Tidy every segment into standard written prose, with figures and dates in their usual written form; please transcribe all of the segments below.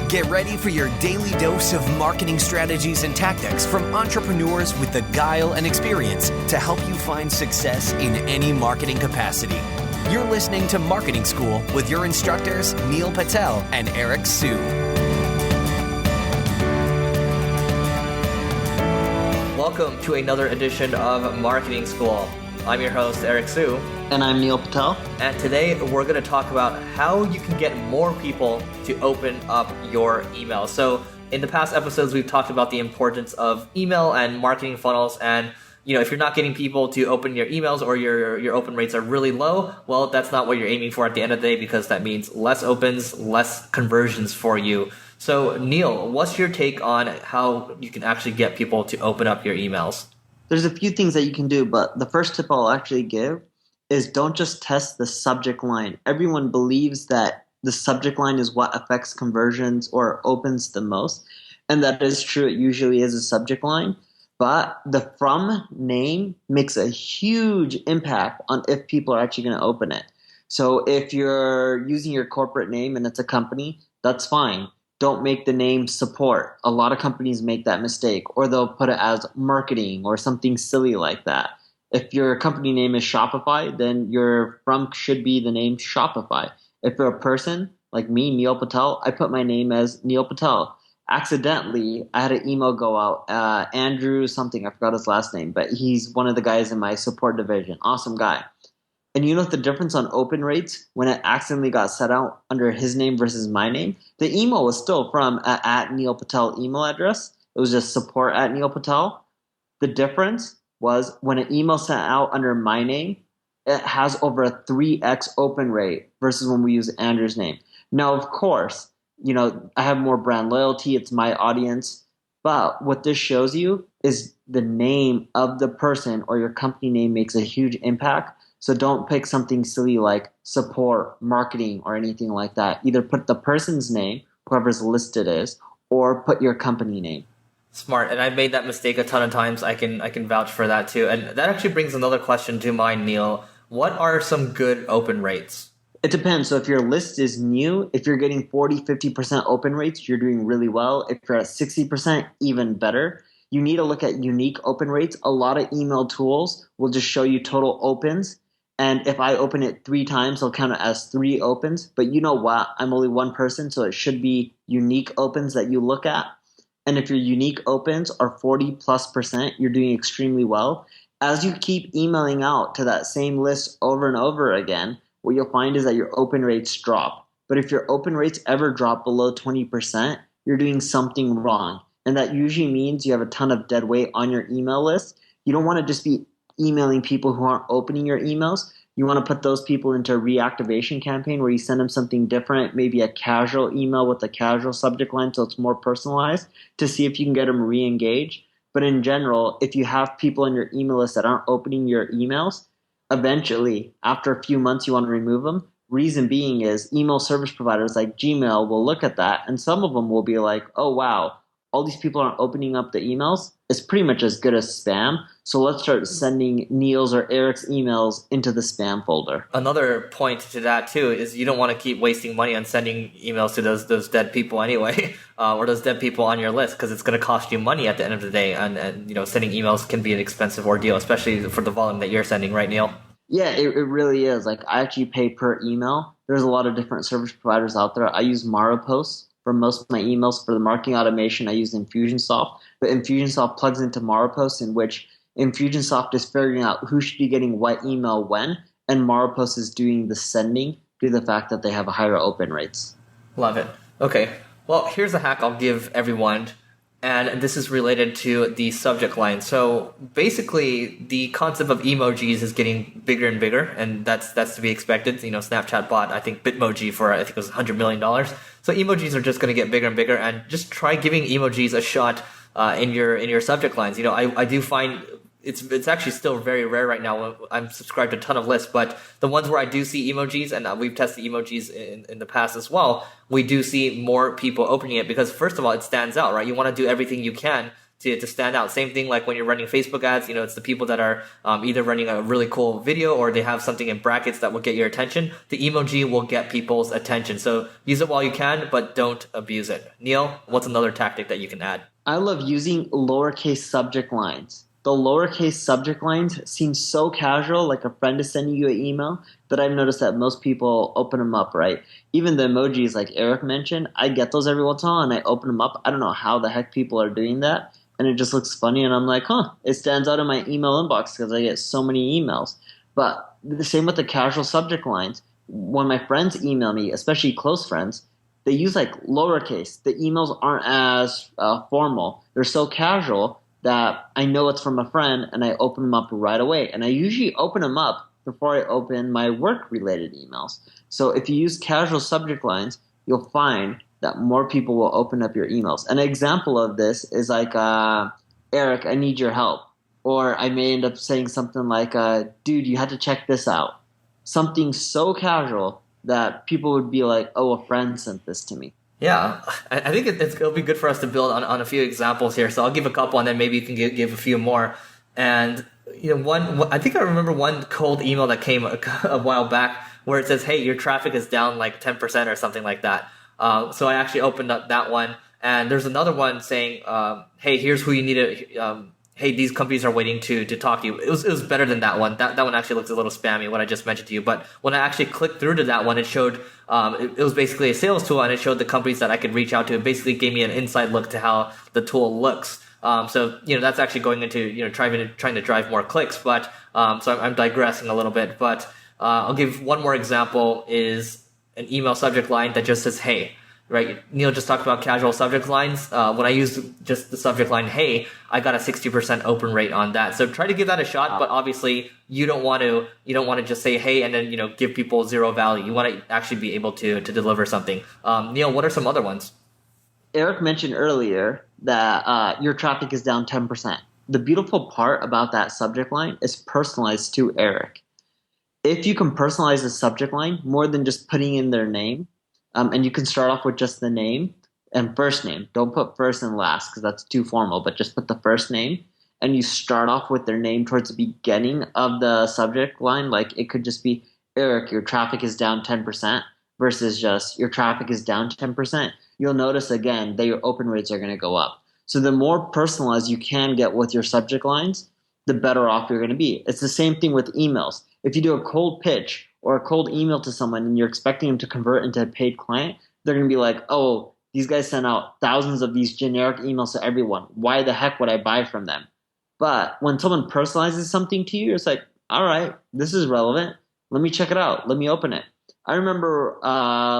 Get ready for your daily dose of marketing strategies and tactics from entrepreneurs with the guile and experience to help you find success in any marketing capacity. You're listening to Marketing School with your instructors, Neil Patel and Eric Su. Welcome to another edition of Marketing School. I'm your host, Eric Su. And I'm Neil Patel. And today we're going to talk about how you can get more people to open up your email. So in the past episodes, we've talked about the importance of email and marketing funnels. And if you're not getting people to open your emails or your open rates are really low, well, that's not what you're aiming for at the end of the day, because that means less opens, less conversions for you. So Neil, what's your take on how you can actually get people to open up your emails? There's a few things that you can do, but the first tip I'll actually give is don't just test the subject line. Everyone believes that the subject line is what affects conversions or opens the most. And that is true. It usually is a subject line. But the from name makes a huge impact on if people are actually going to open it. So if you're using your corporate name and it's a company, that's fine. Don't make the name support. A lot of companies make that mistake, or they'll put it as marketing or something silly like that. If your company name is Shopify, then your from should be the name Shopify. If you're a person like me, Neil Patel, I put my name as Neil Patel. Accidentally, I had an email go out, Andrew something, I forgot his last name, but he's one of the guys in my support division. Awesome guy. And you know the difference on open rates when it accidentally got set out under his name versus my name? The email was still from at Neil Patel email address. It was just support at Neil Patel. The difference was when an email sent out under my name, it has over a 3x open rate versus when we use Andrew's name. Now, of course, I have more brand loyalty. It's my audience. But what this shows you is the name of the person or your company name makes a huge impact. So don't pick something silly like support, marketing, or anything like that. Either put the person's name, whoever's listed is, or put your company name. Smart. And I've made that mistake a ton of times. I can vouch for that too. And that actually brings another question to mind, Neil. What are some good open rates? It depends. So if your list is new, if you're getting 40, 50% open rates, you're doing really well. If you're at 60%, even better. You need to look at unique open rates. A lot of email tools will just show you total opens. And if I open it 3 times, I'll count it as 3 opens. But you know what? I'm only one person, so it should be unique opens that you look at. And if your unique opens are 40+%, you're doing extremely well. As you keep emailing out to that same list over and over again, what you'll find is that your open rates drop. But if your open rates ever drop below 20%, you're doing something wrong. And that usually means you have a ton of dead weight on your email list. You don't want to just be emailing people who aren't opening your emails. You want to put those people into a reactivation campaign where you send them something different, maybe a casual email with a casual subject line so it's more personalized, to see if you can get them re-engaged. But in general, if you have people on your email list that aren't opening your emails, eventually, after a few months, you want to remove them. Reason being is email service providers like Gmail will look at that, and some of them will be like, oh, wow, all these people aren't opening up the emails. It's pretty much as good as spam. So let's start sending Neil's or Eric's emails into the spam folder. Another point to that too is you don't want to keep wasting money on sending emails to those dead people anyway, or those dead people on your list, because it's going to cost you money at the end of the day. And sending emails can be an expensive ordeal, especially for the volume that you're sending, right, Neil? Yeah, it really is. Like, I actually pay per email. There's a lot of different service providers out there. I use Maropost for most of my emails. For the marketing automation, I use Infusionsoft. But Infusionsoft plugs into Maropost, in which Infusionsoft is figuring out who should be getting what email when, and Maropost is doing the sending due to the fact that they have higher open rates. Love it. Okay. Well, here's a hack I'll give everyone, and this is related to the subject line. So basically, the concept of emojis is getting bigger and bigger, and that's to be expected. Snapchat bought, I think, Bitmoji for, I think it was $100 million. So emojis are just going to get bigger and bigger, and just try giving emojis a shot in your subject lines. I do find it's actually still very rare right now. I'm subscribed to a ton of lists, but the ones where I do see emojis, and we've tested emojis in the past as well, we do see more people opening it because, first of all, it stands out, right? You want to do everything you can to stand out. Same thing like when you're running Facebook ads, it's the people that are either running a really cool video or they have something in brackets that will get your attention. The emoji will get people's attention. So use it while you can, but don't abuse it. Neil, what's another tactic that you can add? I love using lowercase subject lines. The lowercase subject lines seem so casual, like a friend is sending you an email, that I've noticed that most people open them up, right? Even the emojis like Eric mentioned, I get those every once in a while and I open them up. I don't know how the heck people are doing that. And it just looks funny and I'm like, it stands out in my email inbox because I get so many emails. But the same with the casual subject lines. When my friends email me, especially close friends, they use like lowercase. The emails aren't as formal. They're so casual that I know it's from a friend and I open them up right away. And I usually open them up before I open my work-related emails. So if you use casual subject lines, you'll find that more people will open up your emails. An example of this is like, Eric, I need your help. Or I may end up saying something like, dude, you had to check this out. Something so casual that people would be like, oh, a friend sent this to me. Yeah, I think it'll be good for us to build on a few examples here. So I'll give a couple and then maybe you can give a few more. And I think I remember one cold email that came a while back where it says, hey, your traffic is down like 10% or something like that. So I actually opened up that one. And there's another one saying, hey, here's who you need to, hey, these companies are waiting to talk to you. It was better than that one. That one actually looks a little spammy, what I just mentioned to you. But when I actually clicked through to that one, it showed, it was basically a sales tool and it showed the companies that I could reach out to. It basically gave me an inside look to how the tool looks. So, that's actually going into, trying to drive more clicks. But, so I'm digressing a little bit, but, I'll give one more example is an email subject line that just says, hey. Right, Neil just talked about casual subject lines. When I used just the subject line, hey, I got a 60% open rate on that. So try to give that a shot, but obviously you don't want to just say hey and then give people zero value. You want to actually be able to deliver something. Neil, what are some other ones? Eric mentioned earlier that your traffic is down 10%. The beautiful part about that subject line is personalized to Eric. If you can personalize the subject line more than just putting in their name, and you can start off with just the name and first name. Don't put first and last because that's too formal, but just put the first name. And you start off with their name towards the beginning of the subject line. Like it could just be, Eric, your traffic is down 10% versus just your traffic is down 10%. You'll notice again that your open rates are going to go up. So the more personalized you can get with your subject lines, the better off you're going to be. It's the same thing with emails. If you do a cold pitch or a cold email to someone and you're expecting them to convert into a paid client, they're going to be like, oh, these guys send out thousands of these generic emails to everyone. Why the heck would I buy from them? But when someone personalizes something to you, it's like, all right, this is relevant. Let me check it out. Let me open it. I remember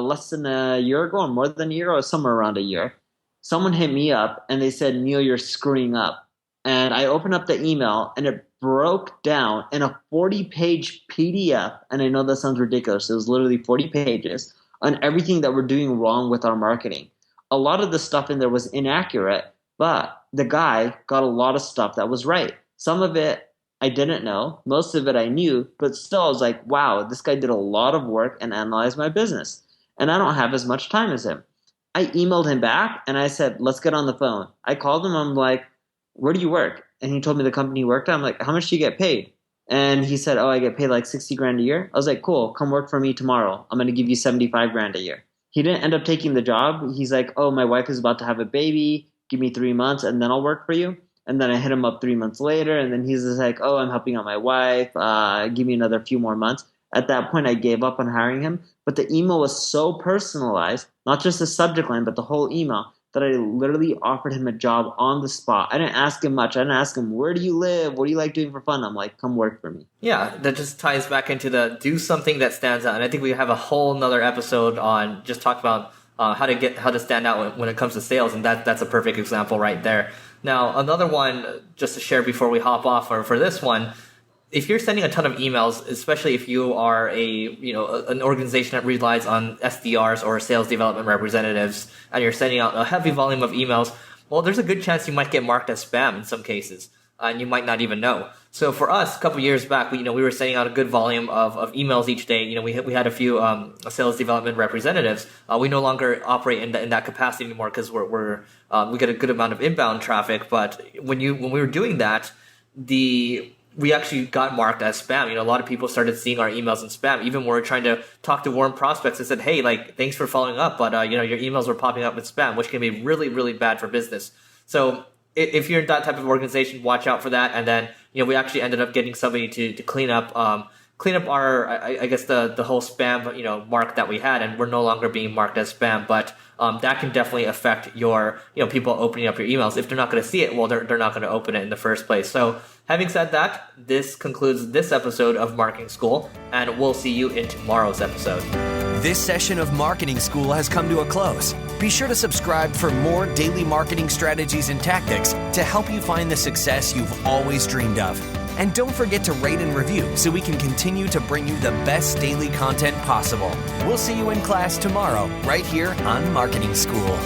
less than a year ago or more than a year or somewhere around a year, someone hit me up and they said, Neil, you're screwing up. And I opened up the email and it broke down in a 40-page PDF. And I know that sounds ridiculous. It was literally 40 pages on everything that we're doing wrong with our marketing. A lot of the stuff in there was inaccurate, but the guy got a lot of stuff that was right. Some of it I didn't know. Most of it I knew, but still I was like, wow, this guy did a lot of work and analyzed my business. And I don't have as much time as him. I emailed him back and I said, let's get on the phone. I called him. I'm like, where do you work? And he told me the company he worked at. I'm like, how much do you get paid? And he said, oh, I get paid like 60 grand a year. I was like, cool, come work for me tomorrow. I'm going to give you 75 grand a year. He didn't end up taking the job. He's like, oh, my wife is about to have a baby. Give me 3 months and then I'll work for you. And then I hit him up 3 months later. And then he's just like, oh, I'm helping out my wife. Give me another few more months. At that point, I gave up on hiring him. But the email was so personalized, not just the subject line, but the whole email, that I literally offered him a job on the spot. I didn't ask him much. I didn't ask him, where do you live? What do you like doing for fun? I'm like, come work for me. Yeah, that just ties back into the do something that stands out. And I think we have a whole nother episode on just talk about how to stand out when it comes to sales. And that's a perfect example right there. Now, another one, just to share before we hop off for this one, if you're sending a ton of emails, especially if you are an organization that relies on SDRs or sales development representatives, and you're sending out a heavy volume of emails, well, there's a good chance you might get marked as spam in some cases, and you might not even know. So for us, a couple years back, we were sending out a good volume of emails each day. We had a few sales development representatives. We no longer operate in that capacity anymore because we get a good amount of inbound traffic. But when we were doing that, we actually got marked as spam. A lot of people started seeing our emails in spam. Even when we were trying to talk to warm prospects and said, hey, like, thanks for following up, but your emails were popping up in spam, which can be really, really bad for business. So if you're in that type of organization, watch out for that. And then, we actually ended up getting somebody to clean up our, I guess the whole spam, mark that we had, and we're no longer being marked as spam. But that can definitely affect your, people opening up your emails. If they're not going to see it, well, they're not going to open it in the first place. So having said that, this concludes this episode of Marketing School, and we'll see you in tomorrow's episode. This session of Marketing School has come to a close. Be sure to subscribe for more daily marketing strategies and tactics to help you find the success you've always dreamed of. And don't forget to rate and review so we can continue to bring you the best daily content possible. We'll see you in class tomorrow, right here on Marketing School.